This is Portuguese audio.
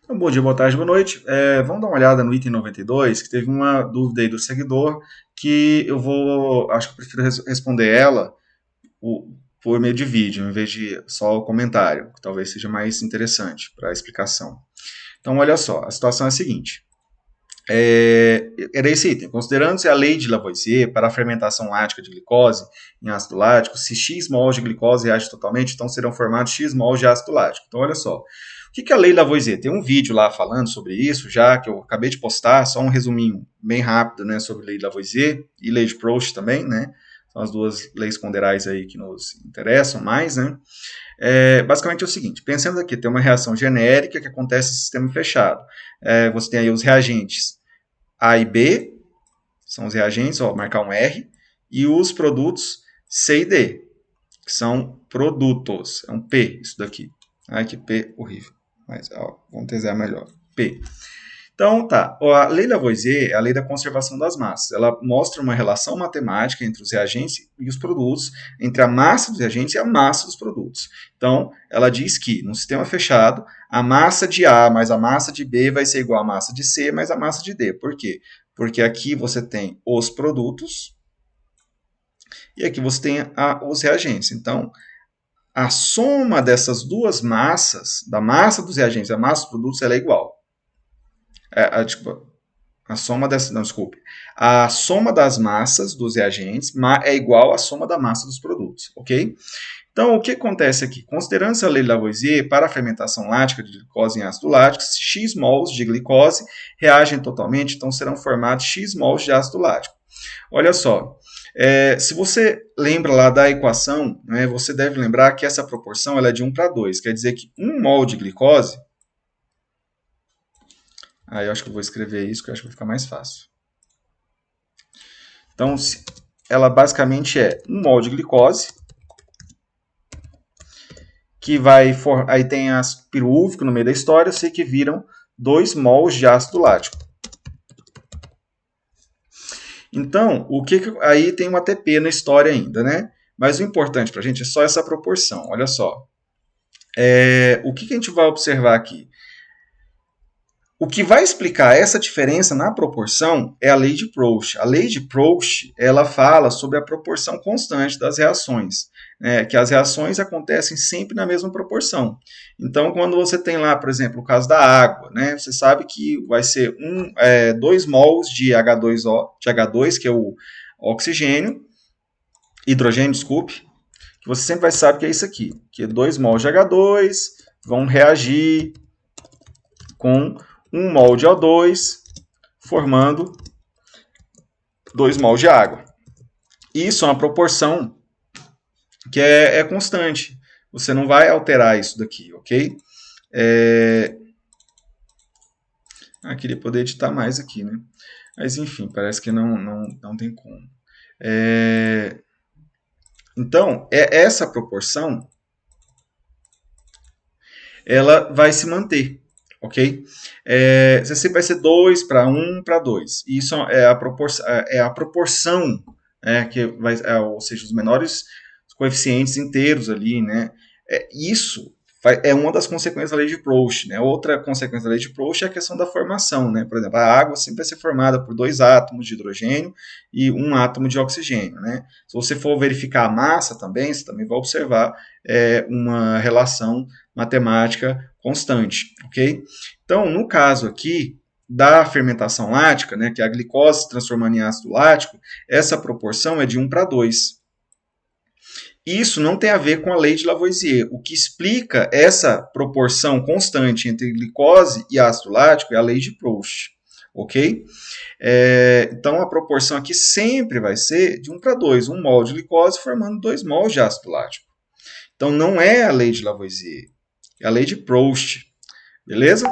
Então, bom dia, boa tarde, boa noite. Vamos dar uma olhada no item 92, que teve uma dúvida aí do seguidor, que acho que eu prefiro responder ela o- por meio de vídeo, em vez de só o comentário, que talvez seja mais interessante para a explicação. Então, olha só, a situação é a seguinte. Era esse item. Considerando-se a lei de Lavoisier para a fermentação lática de glicose em ácido lático, se X mols de glicose reage totalmente, então serão formados X mols de ácido lático. Então, olha só. O que é a lei de Lavoisier? Tem um vídeo lá falando sobre isso, já que eu acabei de postar, só um resuminho bem rápido, né, sobre a lei de Lavoisier e lei de Proust também, né? São as duas leis ponderais aí que nos interessam mais, né? Basicamente é o seguinte, pensando aqui, tem uma reação genérica que acontece em sistema fechado. Você tem aí os reagentes A e B, são os reagentes, ó, marcar um R, e os produtos C e D, que são produtos. É um P isso daqui. Ai, que P horrível. Mas ó, vamos desenhar melhor. P. Então, tá. A lei Lavoisier é a lei da conservação das massas. Ela mostra uma relação matemática entre os reagentes e os produtos, entre a massa dos reagentes e a massa dos produtos. Então, ela diz que, no sistema fechado, a massa de A mais a massa de B vai ser igual à massa de C mais a massa de D. Por quê? Porque aqui você tem os produtos e aqui você tem os reagentes. Então, a soma dessas duas massas, da massa dos reagentes e da massa dos produtos, ela é igual. Desculpa, a soma dessa, não, desculpe. A soma das massas dos reagentes é igual à soma da massa dos produtos, ok? Então, o que acontece aqui? Considerando-se a lei de Lavoisier para a fermentação lática de glicose em ácido lático, X mols de glicose reagem totalmente, então serão formados X mols de ácido lático. Olha só, se você lembra lá da equação, né, você deve lembrar que essa proporção ela é de 1 para 2, quer dizer que 1 mol de glicose, eu acho que eu vou escrever isso, que eu acho que vai ficar mais fácil. Então, ela basicamente é 1 mol de glicose, que aí tem as pirúvico no meio da história, eu sei que viram 2 mols de ácido lático. Então, aí tem um ATP na história ainda, né? Mas o importante para a gente é só essa proporção. Olha só. O que a gente vai observar aqui? O que vai explicar essa diferença na proporção é a lei de Proust. A lei de Proust ela fala sobre a proporção constante das reações, que as reações acontecem sempre na mesma proporção. Então, quando você tem lá, por exemplo, o caso da água, né, você sabe que vai ser 2 mols de H2, que é o oxigênio, hidrogênio, desculpe, que você sempre vai saber que é isso aqui, que 2 mols de H2 vão reagir com 1 mol de O2, formando 2 mols de água. Isso é uma proporção que é constante. Você não vai alterar isso daqui, ok? Queria poder editar mais aqui, né? Mas enfim, parece que não tem como. Então, essa proporção ela vai se manter, ok? Você sempre vai ser 2 para 1 para 2. Isso é a proporção que vai, ou seja, os menores coeficientes inteiros ali, né? Isso é uma das consequências da lei de Proust, né? Outra consequência da lei de Proust é a questão da formação, né? Por exemplo, a água sempre vai ser formada por 2 átomos de hidrogênio e 1 átomo de oxigênio, né? Se você for verificar a massa também, você também vai observar uma relação matemática constante, ok? Então, no caso aqui da fermentação lática, né, que é a glicose se transformando em ácido lático, essa proporção é de 1 para 2. Isso não tem a ver com a lei de Lavoisier. O que explica essa proporção constante entre glicose e ácido lático é a lei de Proust, ok? Então, a proporção aqui sempre vai ser de 1 para 2, 1 mol de glicose formando 2 mols de ácido lático. Então, não é a lei de Lavoisier, é a lei de Proust, beleza?